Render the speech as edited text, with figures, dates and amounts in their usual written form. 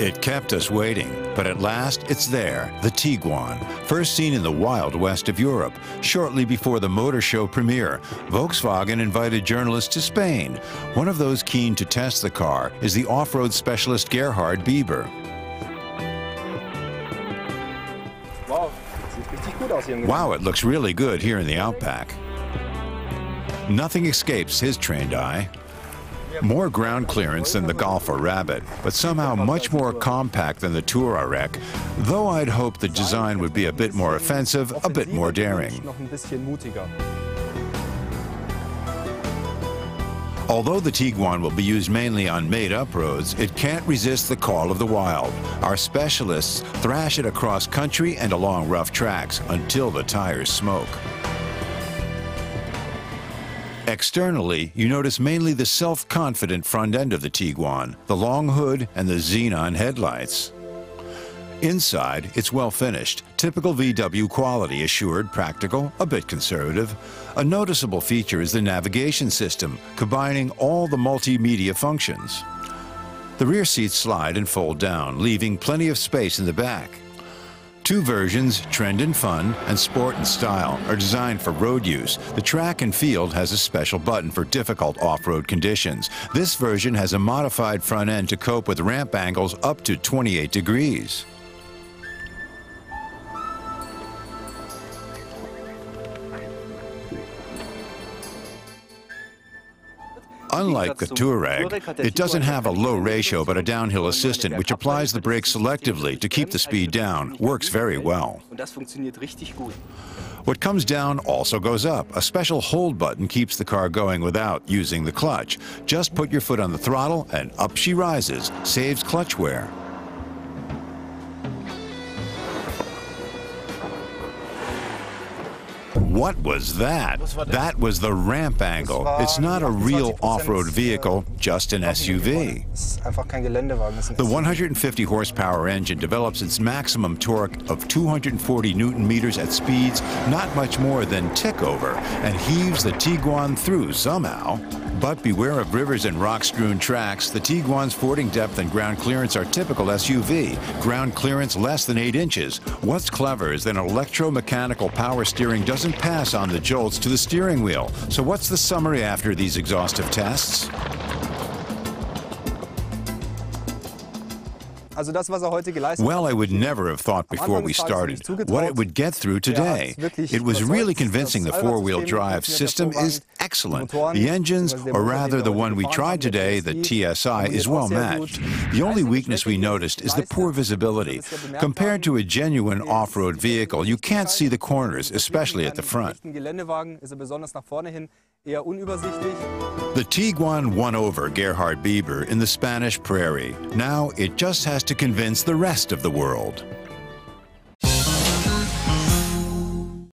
It kept us waiting, but at last it's there, the Tiguan. First seen in the wild west of Europe. Shortly before the motor show premiere, Volkswagen invited journalists to Spain. One of those keen to test the car is the off-road specialist Gerhard Bieber. Wow, it looks really good here in the Outback. Nothing escapes his trained eye. More ground clearance than the Golf or Rabbit, but somehow much more compact than the Touareg, though I'd hope the design would be a bit more offensive, a bit more daring. Although the Tiguan will be used mainly on made-up roads, it can't resist the call of the wild. Our specialists thrash it across country and along rough tracks until the tires smoke. Externally, you notice mainly the self-confident front end of the Tiguan, the long hood and the xenon headlights. Inside, it's well finished, typical VW quality, assured, practical, a bit conservative. A noticeable feature is the navigation system, combining all the multimedia functions. The rear seats slide and fold down, leaving plenty of space in the back. Two versions, Trend and Fun and Sport and Style, are designed for road use. The Track and Field has a special button for difficult off-road conditions. This version has a modified front end to cope with ramp angles up to 28 degrees. Unlike the Touareg, it doesn't have a low ratio but a downhill assistant which applies the brakes selectively to keep the speed down. Works very well. What comes down also goes up. A special hold button keeps the car going without using the clutch. Just put your foot on the throttle and up she rises. Saves clutch wear. What was that? That was the ramp angle. It's not a real off-road vehicle, just an SUV. The 150 horsepower engine develops its maximum torque of 240 Newton meters at speeds not much more than tick over and heaves the Tiguan through somehow. But beware of rivers and rock-strewn tracks. The Tiguan's fording depth and ground clearance are typical SUV. Ground clearance less than 8 inches. What's clever is that an electromechanical power steering doesn't pass on the jolts to the steering wheel. So what's the summary after these exhaustive tests? Well, I would never have thought before we started what it would get through today. It was really convincing. The four-wheel drive system is excellent. The engines, or rather the one we tried today, the TSI, is well matched. The only weakness we noticed is the poor visibility. Compared to a genuine off-road vehicle, you can't see the corners, especially at the front. The Tiguan won over Gerhard Bieber in the Spanish Prairie. Now it just has to convince the rest of the world.